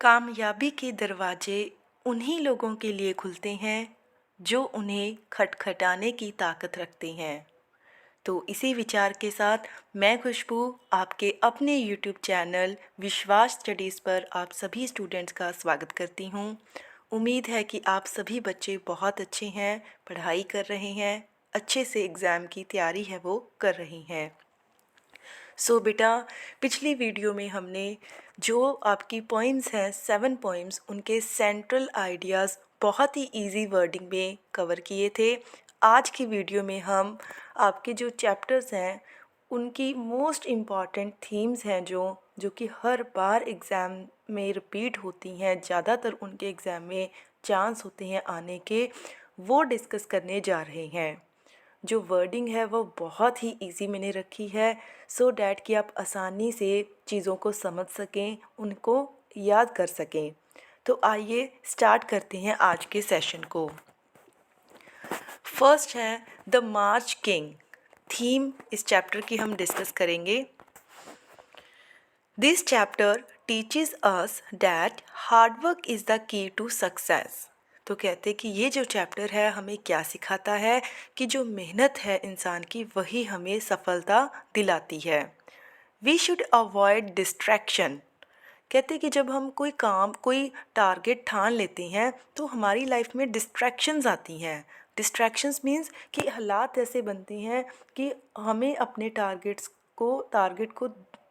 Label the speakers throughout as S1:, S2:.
S1: कामयाबी के दरवाजे उन्हीं लोगों के लिए खुलते हैं जो उन्हें खटखटाने की ताकत रखते हैं। तो इसी विचार के साथ मैं खुशबू आपके अपने यूट्यूब चैनल विश्वास स्टडीज़ पर आप सभी स्टूडेंट्स का स्वागत करती हूँ। उम्मीद है कि आप सभी बच्चे बहुत अच्छे हैं, पढ़ाई कर रहे हैं, अच्छे से एग्ज़ाम की तैयारी है वो कर रही हैं। बेटा, पिछली वीडियो में हमने जो आपकी पोइम्स हैं 7 पोइम्स, उनके सेंट्रल आइडियाज़ बहुत ही इजी वर्डिंग में कवर किए थे। आज की वीडियो में हम आपके जो चैप्टर्स हैं उनकी मोस्ट इम्पॉर्टेंट थीम्स हैं जो जो कि हर बार एग्ज़ाम में रिपीट होती हैं, ज़्यादातर उनके एग्ज़ाम में चांस होते हैं आने के, वो डिस्कस करने जा रहे हैं। जो वर्डिंग है वो बहुत ही इजी मैंने रखी है सो डैट कि आप आसानी से चीज़ों को समझ सकें, उनको याद कर सकें। तो आइए स्टार्ट करते हैं आज के सेशन को। फर्स्ट है द मार्च किंग। थीम इस चैप्टर की हम डिस्कस करेंगे। This chapter teaches us that hard work is the key to success. तो कहते हैं कि ये जो चैप्टर है हमें क्या सिखाता है कि जो मेहनत है इंसान की वही हमें सफलता दिलाती है। We should avoid distraction. कहते हैं कि जब हम कोई काम, कोई टारगेट ठान लेते हैं तो हमारी लाइफ में डिस्ट्रैक्शंस आती हैं। डिस्ट्रैक्शंस मीन्स कि हालात ऐसे बनते हैं कि हमें अपने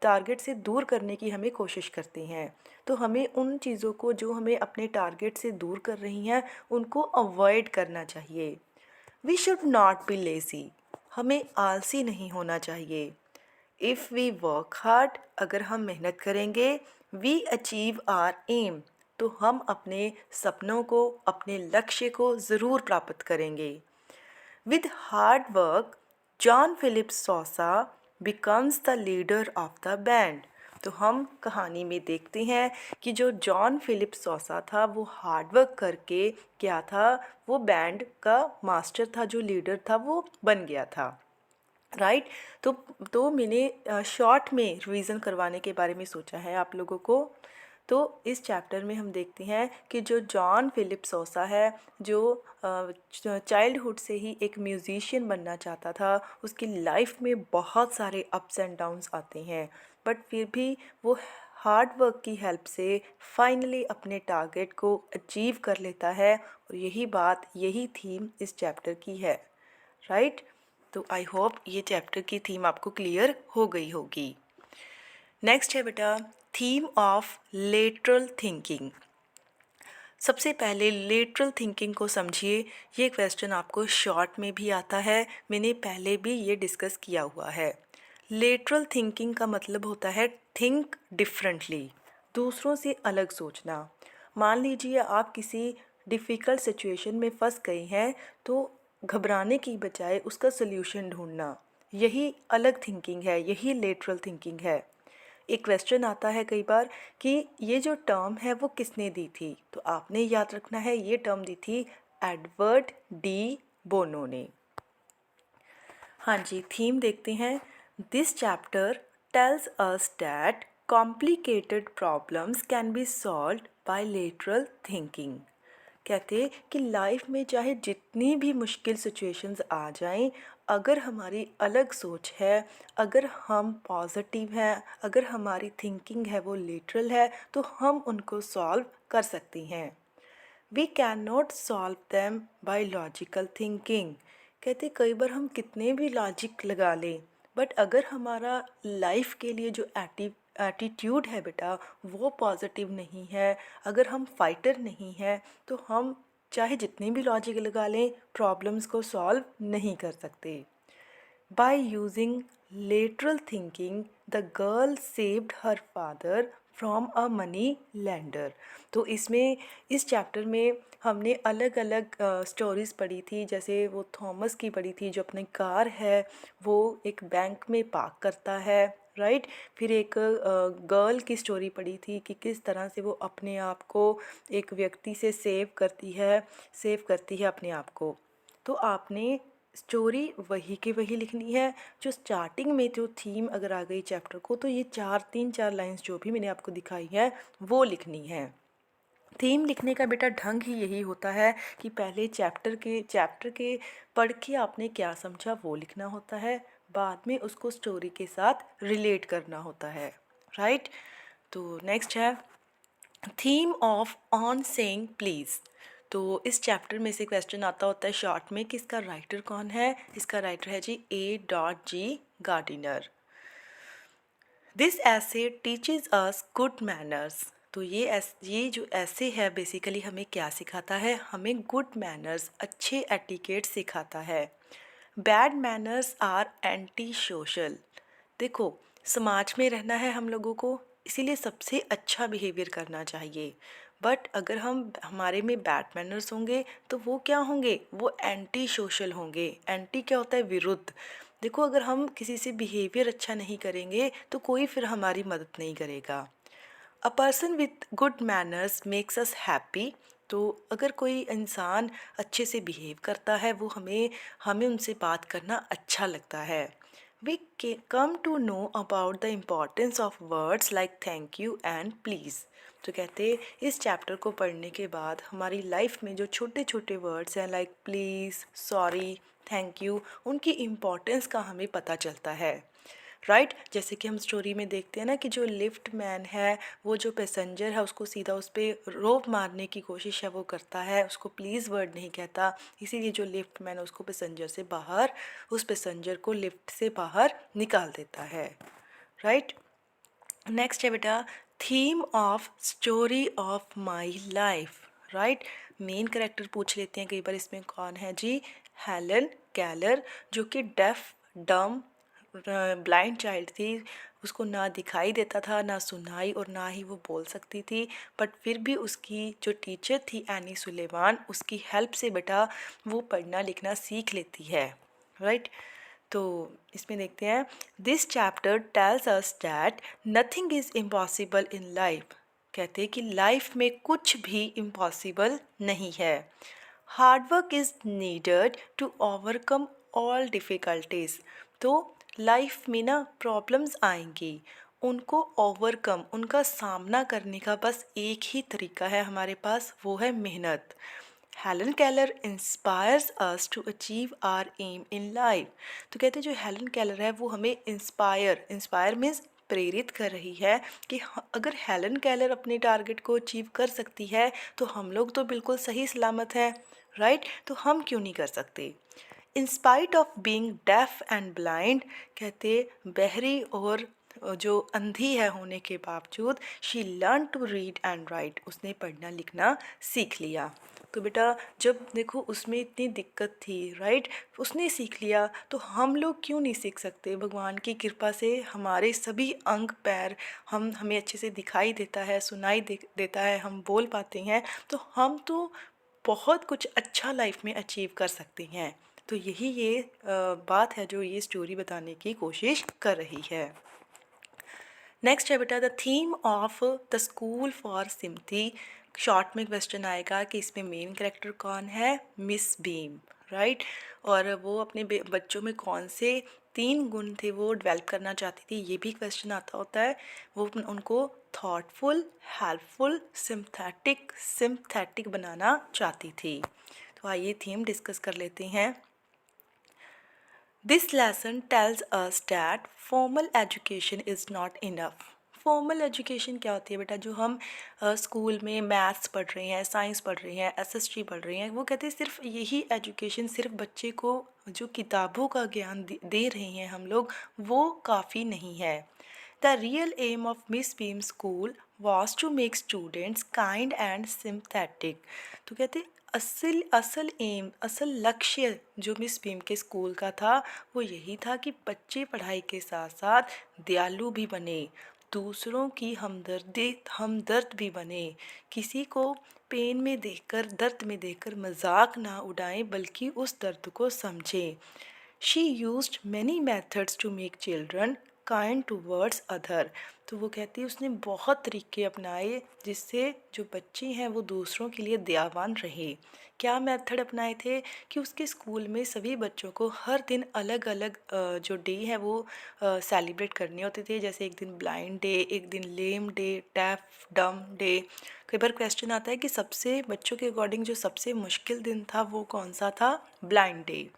S1: टारगेट से दूर करने की हमें कोशिश करते हैं। तो हमें उन चीज़ों को जो हमें अपने टारगेट से दूर कर रही हैं उनको अवॉइड करना चाहिए। We should not be lazy. हमें आलसी नहीं होना चाहिए। इफ़ वी वर्क हार्ड, अगर हम मेहनत करेंगे, वी अचीव आर एम, तो हम अपने सपनों को, अपने लक्ष्य को ज़रूर प्राप्त करेंगे। With hard work, John Philip Sousa becomes the leader of the band. तो हम कहानी में देखते हैं कि जो जॉन फिलिप सॉसा था वो हार्ड वर्क करके क्या था, वो बैंड का मास्टर था, जो लीडर था वो बन गया था। राइट। तो मैंने शॉर्ट में रिवीजन करवाने के बारे में सोचा है आप लोगों को। तो इस चैप्टर में हम देखते हैं कि जो जॉन फिलिप सोसा है, जो चाइल्डहुड से ही एक म्यूज़िशियन बनना चाहता था, उसकी लाइफ में बहुत सारे अप्स एंड डाउन्स आते हैं, बट फिर भी वो हार्ड वर्क की हेल्प से फाइनली अपने टारगेट को अचीव कर लेता है। और यही थीम इस चैप्टर की है। राइट। तो आई होप ये चैप्टर की थीम आपको क्लियर हो गई होगी। नेक्स्ट है बेटा थीम ऑफ लेटरल थिंकिंग। सबसे पहले लेटरल थिंकिंग को समझिए। ये क्वेश्चन आपको शॉर्ट में भी आता है, मैंने पहले भी ये डिस्कस किया हुआ है। लेटरल थिंकिंग का मतलब होता है थिंक डिफरेंटली, दूसरों से अलग सोचना। मान लीजिए आप किसी डिफ़िकल्ट सिचुएशन में फंस गए हैं तो घबराने की बजाय उसका सल्यूशन ढूंढना, यही अलग थिंकिंग है, यही लेटरल थिंकिंग है। एक क्वेश्चन आता है कई बार कि ये जो टर्म है वो किसने दी थी, तो आपने याद रखना है ये टर्म दी थी एडवर्ड डी बोनो ने। हाँ जी, थीम देखते हैं। This chapter tells us that complicated problems can be solved by lateral thinking. कहते कि लाइफ में चाहे जितनी भी मुश्किल सिचुएशंस आ जाएं, अगर हमारी अलग सोच है, अगर हम पॉजिटिव हैं, अगर हमारी थिंकिंग है वो लिटरल है, तो हम उनको सॉल्व कर सकते हैं। We can not solve them by logical thinking. कहते कई बार हम कितने भी लॉजिक लगा लें, बट अगर हमारा लाइफ के लिए जो एटीट्यूड है बेटा वो पॉजिटिव नहीं है, अगर हम फाइटर नहीं हैं, तो हम चाहे जितनी भी लॉजिक लगा लें प्रॉब्लम्स को सॉल्व नहीं कर सकते। By using lateral thinking, the girl saved her father from a money lender। तो इस चैप्टर में हमने अलग अलग स्टोरीज़ पढ़ी थी। जैसे वो थॉमस की पढ़ी थी जो अपनी कार है वो एक बैंक में पार्क करता है। राइट। फिर एक गर्ल की स्टोरी पढ़ी थी कि किस तरह से वो अपने आप को एक व्यक्ति से सेव करती है अपने आप को। तो आपने स्टोरी वही की वही लिखनी है। जो स्टार्टिंग में जो थीम अगर आ गई चैप्टर को, तो ये 3-4 लाइंस जो भी मैंने आपको दिखाई है वो लिखनी है। थीम लिखने का बेटा ढंग ही यही होता है कि पहले चैप्टर के पढ़ के आपने क्या समझा वो लिखना होता है, बाद में उसको स्टोरी के साथ रिलेट करना होता है, राइट। तो नेक्स्ट है theme of on saying please. तो इस चैप्टर में से क्वेश्चन आता होता है शॉर्ट में कि इसका राइटर कौन है। इसका राइटर है जी A.G. गार्डिनर। दिस ऐसे टीचेज अस गुड मैनर्स। तो ये जो ऐसे है बेसिकली हमें क्या सिखाता है, हमें गुड मैनर्स अच्छे एटिकेट सिखाता है। Bad manners are anti social. देखो समाज में रहना है हम लोगों को, इसीलिए सबसे अच्छा बिहेवियर करना चाहिए। बट अगर हमारे में बैड मैनर्स होंगे तो वो क्या होंगे, वो एंटी सोशल होंगे। एंटी क्या होता है, विरुद्ध। देखो अगर हम किसी से बिहेवियर अच्छा नहीं करेंगे तो कोई फिर हमारी मदद नहीं करेगा। A person with good manners makes us happy. तो अगर कोई इंसान अच्छे से बिहेव करता है वो हमें हमें उनसे बात करना अच्छा लगता है। We come to know about the importance of words like thank you and please. तो कहते इस चैप्टर को पढ़ने के बाद हमारी लाइफ में जो छोटे छोटे वर्ड्स हैं like please, sorry, thank you, उनकी इम्पोर्टेंस का हमें पता चलता है, राइट। जैसे कि हम स्टोरी में देखते हैं ना कि जो लिफ्ट मैन है वो जो पैसेंजर है उसको सीधा उस पर रोप मारने की कोशिश है वो करता है, उसको प्लीज़ वर्ड नहीं कहता, इसीलिए जो लिफ्ट मैन है उसको पैसेंजर से बाहर उस पैसेंजर को लिफ्ट से बाहर निकाल देता है, राइट। नेक्स्ट है बेटा theme of story of my life, right. Main character पूछ लेते हैं कई बार इसमें कौन है जी, हेलन केलर, जो कि डेफ डम ब्लाइंड चाइल्ड थी। उसको ना दिखाई देता था ना सुनाई और ना ही वो बोल सकती थी, बट फिर भी उसकी जो टीचर थी एनी सुलेमान उसकी हेल्प से बेटा वो पढ़ना लिखना सीख लेती है, राइट। तो इसमें देखते हैं this chapter tells us that nothing is impossible in life. कहते हैं कि लाइफ में कुछ भी इम्पॉसिबल नहीं है। Hard work is needed to overcome all difficulties. तो लाइफ में ना प्रॉब्लम्स आएंगी, उनको ओवरकम उनका सामना करने का बस एक ही तरीका है हमारे पास, वो है मेहनत। Helen Keller inspires us to achieve our aim in life. तो कहते हैं जो हेलन केलर है वो हमें इंस्पायर मीन्स प्रेरित कर रही है कि अगर हेलन केलर अपने टारगेट को अचीव कर सकती है तो हम लोग तो बिल्कुल सही सलामत हैं, राइट। तो हम क्यों नहीं कर सकते। In spite of being deaf and blind, कहते बहरी और जो अंधी है होने के बावजूद she learn to read and write, उसने पढ़ना लिखना सीख लिया। तो बेटा जब देखो उसमें इतनी दिक्कत थी, राइट, उसने सीख लिया तो हम लोग क्यों नहीं सीख सकते। भगवान की कृपा से हमारे सभी अंग पैर हमें अच्छे से दिखाई देता है, देता है, हम बोल पाते हैं, तो हम तो बहुत कुछ अच्छा लाइफ में अचीव कर सकते हैं। तो यही बात है जो ये स्टोरी बताने की कोशिश कर रही है। नेक्स्ट है बेटा the theme of the school for sympathy. Short में क्वेश्चन आएगा कि इसमें मेन कैरेक्टर कौन है, मिस बीम, राइट। और वो अपने बच्चों में कौन से 3 गुण थे वो डेवलप करना चाहती थी, ये भी क्वेश्चन आता होता है। वो उनको थॉटफुल, हेल्पफुल, सिम्पथेटिक बनाना चाहती थी। तो आइए थीम डिस्कस कर लेते हैं। This lesson tells us that formal education is not enough. Formal education क्या होती है बेटा, जो हम स्कूल में मैथ्स पढ़ रहे हैं, साइंस पढ़ रहे हैं, एसएसटी पढ़ रहे हैं, वो कहते हैं सिर्फ यही एजुकेशन, सिर्फ बच्चे को जो किताबों का ज्ञान दे रहे हैं हम लोग, वो काफ़ी नहीं है। The real aim of Miss Beam school was to make students kind and sympathetic. तो कहते असल लक्ष्य जो मिस बीम के स्कूल का था वो यही था कि बच्चे पढ़ाई के साथ साथ दयालु भी बने, दूसरों की हमदर्द भी बने, किसी को पेन में देखकर, दर्द में देखकर मजाक ना उड़ाएं बल्कि उस दर्द को समझें। She used many methods to make children kind towards other. तो वो कहती है उसने बहुत तरीके अपनाए जिससे जो बच्चे हैं वो दूसरों के लिए दयावान रहे। क्या मेथड अपनाए थे कि उसके स्कूल में सभी बच्चों को हर दिन अलग अलग जो डे है वो सेलिब्रेट करने होते थे। जैसे एक दिन ब्लाइंड डे, एक दिन लेम डे, डेफ डम डे। कई बार क्वेश्चन आता है कि सबसे बच्चों के अकॉर्डिंग जो सबसे मुश्किल दिन था वो कौन सा था? Blind day.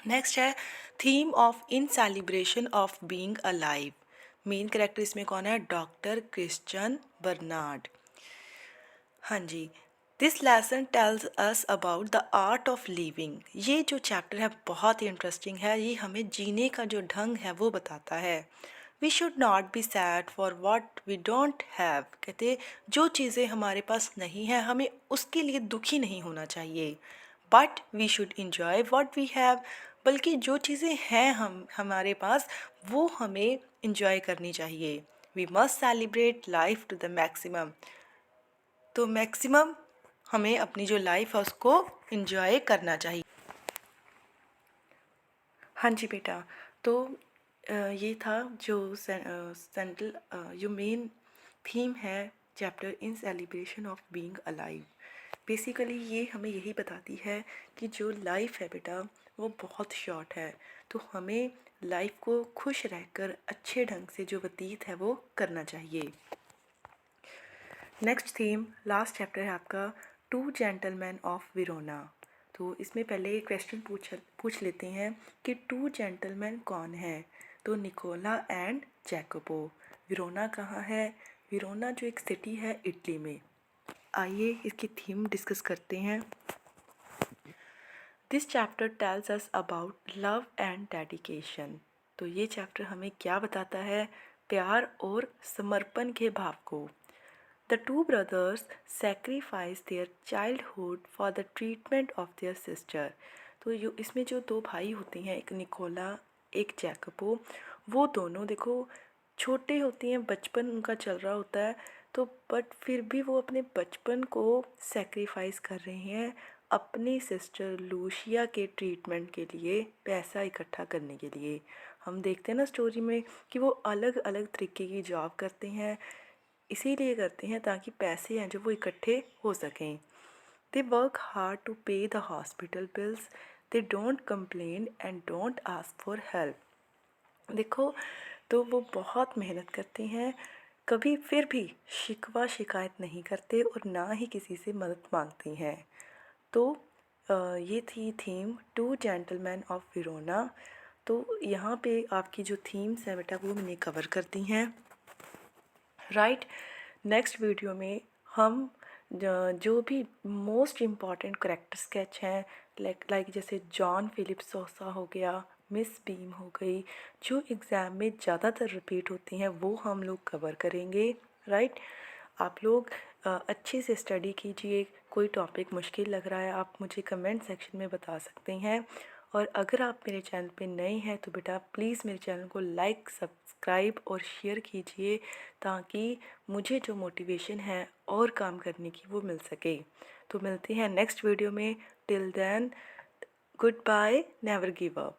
S1: नेक्स्ट है theme of in celebration of being alive. Main character इसमें कौन है? Doctor Christiaan Barnard. हाँ जी। This lesson tells us about the art of living. ये जो चैप्टर है बहुत ही इंटरेस्टिंग है। ये हमें जीने का जो ढंग है वो बताता है। We should not be sad for what we don't have. कहते जो चीज़ें हमारे पास नहीं है हमें उसके लिए दुखी नहीं होना चाहिए। But we should enjoy what we have. बल्कि जो चीज़ें हैं हमारे पास वो हमें इंजॉय करनी चाहिए। We must celebrate life to the maximum. तो मैक्सिमम हमें अपनी जो लाइफ है उसको इंजॉय करना चाहिए। हाँ जी बेटा। तो ये था जो सेंट्रल जो मेन थीम है chapter in celebration of being alive. Basically ये हमें यही बताती है कि जो लाइफ है बेटा वो बहुत शॉर्ट है। तो हमें लाइफ को खुश रहकर अच्छे ढंग से जो व्यतीत है वो करना चाहिए। नेक्स्ट थीम लास्ट चैप्टर है आपका टू जेंटलमैन ऑफ विरोना। तो इसमें पहले क्वेश्चन पूछ लेते हैं कि टू जेंटलमैन कौन है? तो निकोला एंड जैकोबो। विरोना कहाँ है? विरोना जो एक सिटी है इटली में। आइए इसकी थीम डिस्कस करते हैं। This chapter tells us about love and dedication. तो ये चैप्टर हमें क्या बताता है? प्यार और समर्पण के भाव को। The two brothers sacrifice their childhood for the treatment of their sister। तो इसमें जो दो भाई होते हैं, एक निकोला एक जैकोबो, वो दोनों देखो छोटे होते हैं, बचपन उनका चल रहा होता है। तो बट फिर भी वो अपने बचपन को सेक्रीफाइस कर रहे हैं अपनी सिस्टर लूशिया के ट्रीटमेंट के लिए, पैसा इकट्ठा करने के लिए। हम देखते हैं ना स्टोरी में कि वो अलग अलग तरीके की जॉब करते हैं, इसीलिए करते हैं ताकि पैसे हैं जो वो इकट्ठे हो सकें। दे वर्क हार्ड टू पे the hospital bills, they don't complain and don't ask for help. देखो तो वो बहुत मेहनत करते हैं, कभी फिर भी शिकायत नहीं करते और ना ही किसी से मदद मांगते हैं। तो ये थी थीम टू जेंटलमैन ऑफ विरोना। तो यहाँ पे आपकी जो थीम्स हैं बेटा वो मैंने कवर कर दी हैं। राइट। नेक्स्ट वीडियो में हम जो भी मोस्ट इम्पॉर्टेंट करेक्टर स्केच हैं लाइक जैसे जॉन फिलिप सोसा हो गया, मिस बीम हो गई, जो एग्ज़ाम में ज़्यादातर रिपीट होती हैं वो हम लोग कवर करेंगे। राइट। आप लोग अच्छे से स्टडी कीजिए। कोई टॉपिक मुश्किल लग रहा है आप मुझे कमेंट सेक्शन में बता सकते हैं। और अगर आप मेरे चैनल पे नए हैं तो बेटा प्लीज़ मेरे चैनल को लाइक सब्सक्राइब और शेयर कीजिए ताकि मुझे जो मोटिवेशन है और काम करने की वो मिल सके। तो मिलते हैं नेक्स्ट वीडियो में। Till then good bye, never give up.